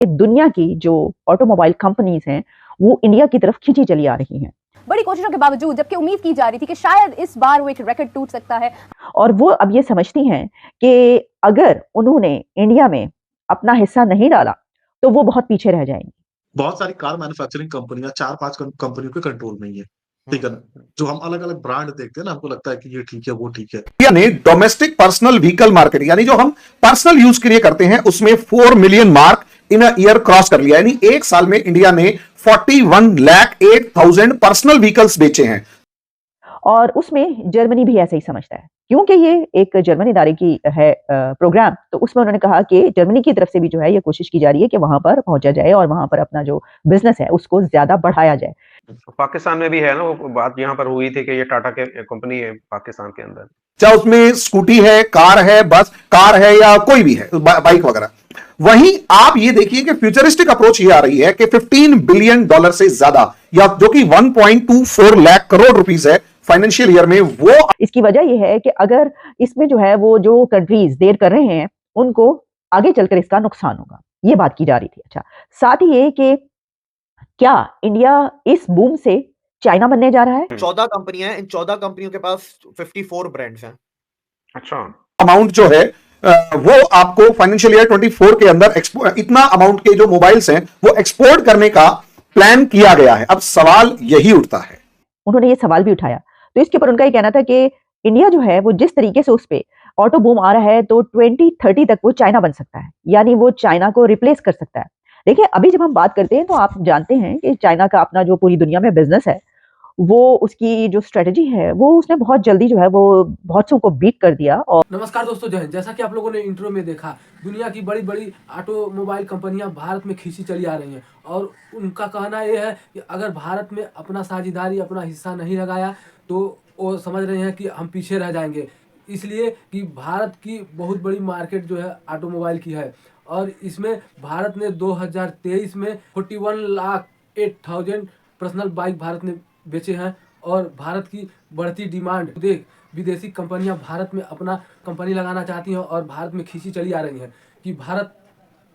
दुनिया की जो ऑटोमोबाइल कंपनीज हैं वो इंडिया की तरफ खींची चली आ रही हैं। बड़ी कोशिशों के बावजूद, जबकि उम्मीद की जा रही थी कि शायद इस बार वो एक रिकॉर्ड टूट सकता है। और वो अब ये समझती हैं कि अगर उन्होंने इंडिया में अपना हिस्सा नहीं डाला तो वो बहुत पीछे रह जाएंगी। बहुत सारी कार मैन्युफैक्चरिंग कंपनियां 4-5 कंपनियों के कंट्रोल में ही है, ठीक है ना? जो हम अलग-अलग ब्रांड देखते हैं ना, हमको लगता है कि ये ठीक है, वो ठीक है। इंडिया ने डोमेस्टिक पर्सनल व्हीकल मार्केट यानी जो हम पर्सनल यूज के लिए करते हैं उसमें 4 million mark in a year cross कर लिया, यानी एक साल में इंडिया ने 41,08,000 पर्सनल व्हीकल्स बेचे हैं। और उसमें जर्मनी भी ऐसे ही समझता है, क्योंकि ये एक जर्मन इदारे की है प्रोग्राम, तो उसमें उन्होंने कहा कि जर्मनी की तरफ से भी जो है ये कोशिश की जा रही है कि वहां पर पहुंचा जाए और वहां पर अपना जो बिजनेस है उसको ज्यादा बढ़ाया जाए। पाकिस्तान में भी है ना, वो बात यहाँ पर हुई थी कि ये टाटा के कंपनी है पाकिस्तान के अंदर। चाहे उसमें स्कूटी है, कार है, बस कार है या कोई भी है, बाइक वगैरह। वहीं आप ये देखिए कि फ्यूचरिस्टिक अप्रोच ये आ रही है कि $15 बिलियन से ज्यादा, या जो कि 1.24 लाख करोड़ रुपीस है फाइनेंशियल ईयर में, वो इसकी वजह यह है कि अगर इसमें जो है वो जो कंट्रीज देर कर रहे हैं उनको आगे चलकर इसका नुकसान होगा, ये बात की जा रही थी। अच्छा, साथ ही ये कि क्या इंडिया इस बूम से चाइना बनने जा रहा है? 14 कंपनियां हैं, इन 14 कंपनियों के पास 54 ब्रांड्स हैं। अच्छा, अमाउंट जो है वो आपको फाइनेंशियल ईयर 24 के अंदर इतना अमाउंट के जो मोबाइल्स हैं वो एक्सपोर्ट करने का प्लान किया गया है। अब सवाल यही उठता है, उन्होंने ये सवाल भी उठाया, तो इसके ऊपर उनका ये कहना था कि इंडिया जो है वो जिस तरीके से उस पे ऑटो बूम आ रहा है तो 2030 तक वो चाइना बन सकता है, यानी वो चाइना को रिप्लेस कर सकता है। देखिए, अभी जब हम बात करते हैं तो आप जानते हैं कि चाइना का अपना जो पूरी दुनिया में बिजनेस है, वो उसकी जो स्ट्रेटजी है वो उसने बहुत जल्दी जो है वो बहुत सौ को बीट कर दिया। और नमस्कार दोस्तों, जय हिंद। जैसा कि आप लोगों ने इंट्रो में देखा, दुनिया की बड़ी बड़ी ऑटोमोबाइल कंपनियां भारत में खींची चली आ रही हैं और उनका कहना यह है कि अगर भारत में अपना साझेदारी, अपना हिस्सा नहीं लगाया तो वो समझ रहे हैं कि हम पीछे रह जाएंगे, इसलिए कि भारत की बहुत बड़ी मार्केट जो है ऑटोमोबाइल की है और इसमें भारत ने 2023 में 41,08,000 पर्सनल बाइक भारत ने बेचे हैं। और भारत की बढ़ती डिमांड देख विदेशी कंपनियां भारत में अपना कंपनी लगाना चाहती हैं और भारत में खींची चली आ रही हैं कि भारत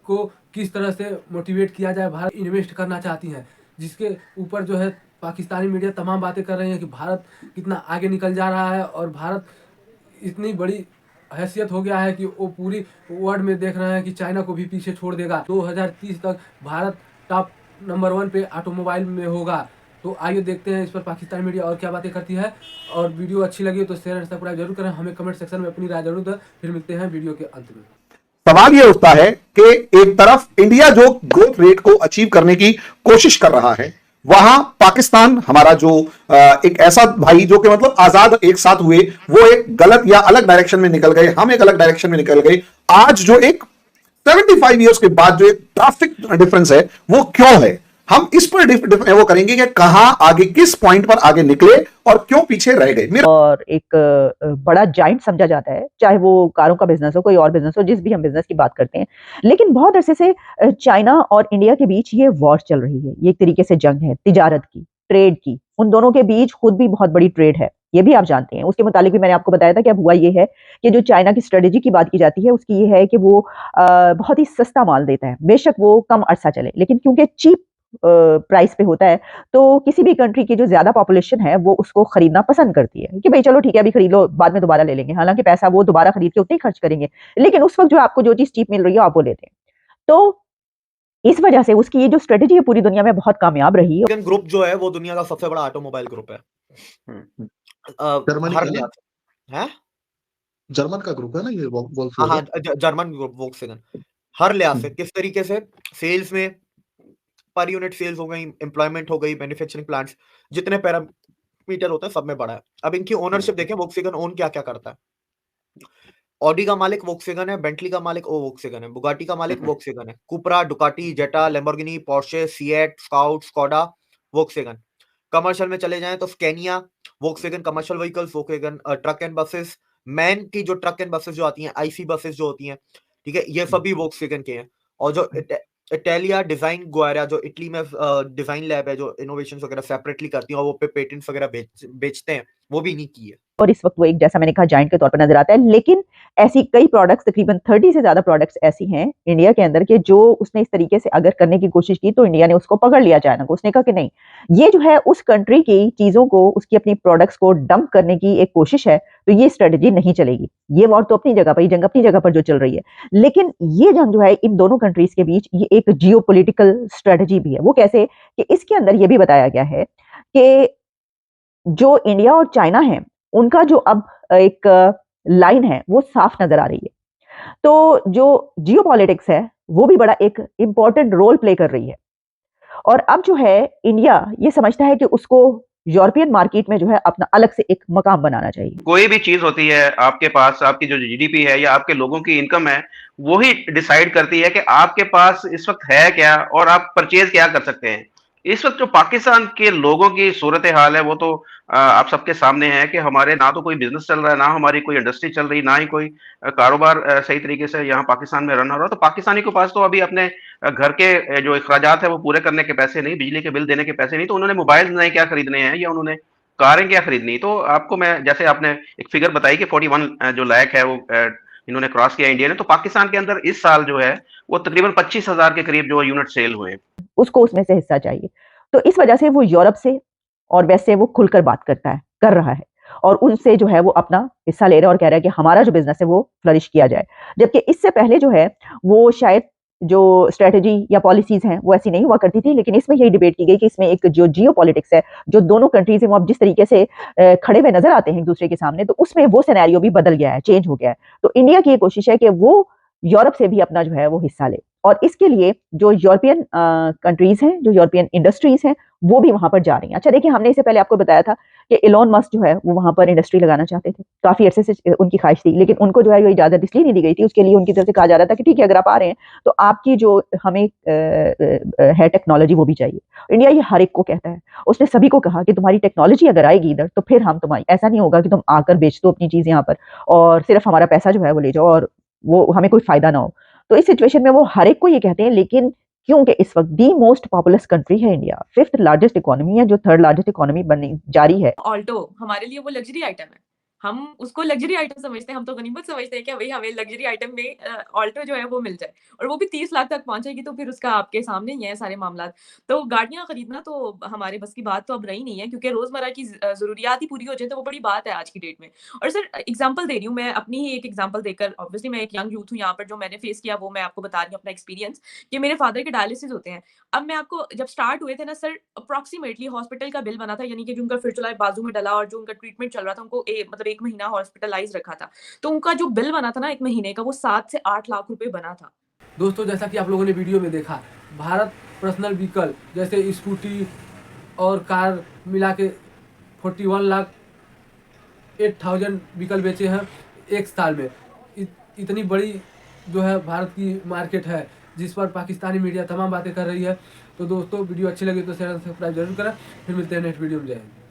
को किस तरह से मोटिवेट किया जाए, भारत इन्वेस्ट करना चाहती हैं, जिसके ऊपर जो है पाकिस्तानी मीडिया तमाम बातें कर रही है कि भारत कितना आगे निकल जा रहा है और भारत इतनी बड़ी हैसियत हो गया है कि वो पूरी वर्ल्ड में देख रहे हैं कि चाइना को भी पीछे छोड़ देगा। 2030 तक भारत टॉप नंबर 1 पे ऑटोमोबाइल में होगा। तो आइए देखते हैं इस पर पाकिस्तानी मीडिया और क्या बातें करती है। और वीडियो अच्छी लगी तो शेयर एंड सब्सक्राइब जरूर करें, हमें कमेंट सेक्शन में अपनी राय जरूर दें। फिर मिलते हैं वीडियो के अंत में। सवाल यह उठता है कि एक तरफ इंडिया जो ग्रोथ रेट को अचीव करने की कोशिश कर रहा है, वहां पाकिस्तान हमारा जो एक ऐसा भाई जो कि मतलब आजाद एक साथ हुए, वो एक गलत या अलग डायरेक्शन में निकल गए, हम एक अलग डायरेक्शन में निकल गए। आज जो एक 75 ईयर्स के बाद जो एक ड्रास्टिक डिफरेंस है वो क्यों है, हम इस पर वो करेंगे कि कहां आगे, किस पॉइंट पर आगे निकले और क्यों पीछे रह गए। और एक बड़ा जाइंट समझा जाता है, चाहे वो कारों का बिजनेस हो, कोई और बिजनेस हो, जिस भी हम बिजनेस की बात करते हैं। लेकिन बहुत अरसे से चाइना और इंडिया के बीच ये वॉर चल रही है, ये एक तरीके से जंग है तिजारत की, ट्रेड की। उन दोनों के बीच खुद भी बहुत बड़ी ट्रेड है, ये भी आप जानते हैं। उसके मुतालिक भी मैंने आपको बताया था कि अब हुआ ये है कि जो चाइना की स्ट्रेटेजी की बात की जाती है उसकी ये है कि वो बहुत ही सस्ता माल देता है, बेशक वो कम अरसा चले, लेकिन क्योंकि चीप प्राइस पे होता है तो किसी भी कंट्री की जो ज्यादा पॉपुलेशन है वो उसको खरीदना पसंद करती है कि भाई चलो ठीक है, अभी खरीद लो, बाद में दोबारा ले लेंगे। हालांकि पैसा वो दोबारा खरीद के उतना ही खर्च करेंगे, लेकिन उस वक्त जो आपको जो चीज चीप मिल रही है आप वो लेते हैं। तो इस वजह से उसकी ये जो स्ट्रेटेजी है पूरी दुनिया में बहुत कामियाब रही है। ग्रुप जो है वो दुनिया का सबसे बड़ा ऑटोमोबाइल ग्रुप है। जर्मन का ग्रुप है ना ये जर्मन ग्रुप वोक्सवैगन। हर लिहाज से, किस तरीके से सेल्स में पर यूनिट सेल्स हो गई, एम्प्लॉयमेंट हो गई, मैन्युफैक्चरिंग प्लांट्स, जितने पैरामीटर होते हैं सब में बड़ा है। अब इनकी ओनरशिप देखें, वोक्सवैगन ओन क्या क्या करता है। ऑडी का मालिक वोक्सवैगन है, बेंटली का मालिक वोक्सवैगन है, बुगाटी का मालिक वोक्सवैगन है, Cupra, Ducati, Jetta, Lamborghini, Porsche, Seat, Scout, Skoda, Volkswagen. Commercial में चले जाएं तो Scania, Volkswagen commercial vehicles, Volkswagen truck and buses, MAN की जो ट्रक एंड बसेस जो आती हैं, आईसी बसेस जो होती हैं, ठीक है, ये सभी वोक्सवैगन के हैं। और जो इटालिया डिजाइन गुआरा, जो इटली में डिजाइन लैब है जो इनोवेशन वगैरह सेपरेटली करती है और वो पे पेटेंट्स वगैरह बेचते हैं, वो भी नहीं की है। और इस वक्त वो एक, जैसा मैंने कहा, जाइंट के तौर पर नजर आता है। लेकिन ऐसी कई प्रोडक्ट्स, तकरीबन 30 से ज्यादा प्रोडक्ट्स ऐसी हैं इंडिया के अंदर के जो उसने इस तरीके से अगर करने की कोशिश की तो इंडिया ने उसको पकड़ लिया अचानक। उसने कहा कि नहीं, ये जो है उस कंट्री की चीजों को, उसकी अपनी प्रोडक्ट्स को डंप करने की एक कोशिश है, तो ये स्ट्रेटेजी नहीं चलेगी। ये वॉर तो अपनी जगह पर, ये जंग अपनी जगह पर जो चल रही है, लेकिन ये जंग जो है इन दोनों कंट्रीज के बीच, ये एक जियोपॉलिटिकल स्ट्रेटेजी भी है। वो कैसे कि इसके अंदर ये भी बताया गया है कि जो इंडिया और चाइना है, उनका जो अब एक लाइन है वो साफ नजर आ रही है। तो जो जियोपॉलिटिक्स है वो भी बड़ा एक इंपॉर्टेंट रोल प्ले कर रही है। और अब जो है इंडिया ये समझता है कि उसको यूरोपियन मार्केट में जो है अपना अलग से एक मकाम बनाना चाहिए। कोई भी चीज होती है आपके पास, आपकी जो जीडीपी है या आपके लोगों की इनकम है, वो ही डिसाइड करती है कि आपके पास इस वक्त है क्या और आप परचेज क्या कर सकते हैं। इस वक्त जो पाकिस्तान के लोगों की सूरत हाल है वो तो आप सबके सामने है कि हमारे ना तो कोई बिजनेस चल रहा है, ना हमारी कोई इंडस्ट्री चल रही, ना ही कोई कारोबार सही तरीके से यहाँ पाकिस्तान में रन हो रहा। तो पाकिस्तानी के पास तो अभी अपने घर के जो अखराजात है वो पूरे करने के पैसे नहीं, बिजली के बिल देने के पैसे नहीं, तो उन्होंने मोबाइल नए क्या खरीदने हैं या उन्होंने कारें क्या खरीदनी। तो आपको मैं, जैसे आपने एक फिगर बताई कि 41 जो लाख है वो इन्होंने क्रॉस किया इंडिया ने, तो पाकिस्तान के अंदर इस साल जो है वो तकरीबन 25,000 के करीब जो यूनिट सेल हुए। उसको उसमें से हिस्सा चाहिए। तो इस वजह से वो यूरोप से और वेस्ट से वो खुलकर बात कर रहा है, और उनसे जो है वो अपना हिस्सा ले रहा है और कह रहा है कि हमारा जो बिजनेस है वो फ्लरिश किया जाए। जबकि इससे पहले जो है वो शायद जो स्ट्रेटेजी या पॉलिसीज हैं वो ऐसी नहीं हुआ करती थी, लेकिन इसमें यही डिबेट की गई कि इसमें एक जो जियोपॉलिटिक्स है, जो दोनों कंट्रीज हैं वो अब जिस तरीके से खड़े हुए नजर आते हैं एक दूसरे के सामने, तो उसमें वो सिनेरियो भी बदल गया है, चेंज हो गया है। तो इंडिया की ये कोशिश है कि वो यूरोप से भी अपना जो है वो हिस्सा ले, और इसके लिए जो यूरोपियन कंट्रीज हैं, जो यूरोपियन इंडस्ट्रीज हैं, वो भी वहां पर जा रही हैं। अच्छा देखिए, हमने इससे पहले आपको बताया था कि इलॉन मस्क जो है वो वहां पर इंडस्ट्री लगाना चाहते थे, काफी अरसे से उनकी ख्वाहिश थी, लेकिन उनको जो है वो इजाजत इसलिए नहीं दी गई थी। उसके लिए उनकी तरफ से कहा जा रहा था कि ठीक है, अगर आप आ रहे हैं तो आपकी जो हमें है टेक्नोलॉजी वो भी चाहिए। इंडिया ये हर एक को कहता है, उसने सभी को कहा कि तुम्हारी टेक्नोलॉजी अगर आएगी इधर तो फिर हम तुम्हारी, ऐसा नहीं होगा कि तुम आकर बेच दो अपनी चीज यहाँ पर और सिर्फ हमारा पैसा जो है वो ले जाओ और वो हमें कोई फायदा ना हो। तो इस सिचुएशन में वो हर एक को ये कहते हैं, लेकिन क्योंकि इस वक्त दी मोस्ट पॉपुलस कंट्री है इंडिया, 5th लार्जेस्ट इकोनॉमी है, जो 3rd लार्जेस्ट इकोनॉमी बनने जा रही है। ऑल्टो हमारे लिए वो लग्जरी आइटम है, हम उसको लग्जरी आइटम समझते हैं, हम तो गनीमत समझते हैं कि भाई हमें लग्जरी आइटम में ऑल्टो जो है वो मिल जाए, और वो भी 30 लाख तक पहुंचेगी, तो फिर उसका आपके सामने ही है सारे मामला। तो गाड़ियां खरीदना तो हमारे बस की बात तो अब रही नहीं है, क्योंकि रोजमर्रा की जरूरियात ही पूरी हो जाए तो वो बड़ी बात है आज की डेट में। और सर एग्जाम्पल दे रही हूँ मैं, अपनी ही एक एग्जाम्पल देकर, ऑब्वियसली मैं एक यंग यूथ हूँ यहाँ पर, जो मैंने फेस किया वो मैं आपको बता रही हूँ अपना एक्सपीरियंस, कि मेरे फादर के डायलिसिस होते हैं। अब मैं आपको, जब स्टार्ट हुए थे ना सर, अप्रॉक्सीमेटली हॉस्पिटल का बिल बना था, यानी कि जो उनका फिर बाजू में डला और जो उनका ट्रीटमेंट चल रहा था, उनको मतलब 1 महीना हॉस्पिटलाइज रखा था, तो उनका जो बिल बना था ना 1 महीने का, वो 7 से 8 लाख रुपए बना था। दोस्तों, जैसा कि आप लोगों ने वीडियो में देखा, भारत पर्सनल व्हीकल जैसे स्कूटी और कार मिला के 41 लाख 8,000 व्हीकल बेचे हैं एक साल में। इतनी बड़ी जो है भारत की मार्केट है, जिस पर पाकिस्तानी मीडिया तमाम बातें कर रही है। तो दोस्तों, वीडियो अच्छी लगी तो शेयर सब्सक्राइब जरूर करें। फिर मिलते हैं नेक्स्ट वीडियो में। जय हिंद।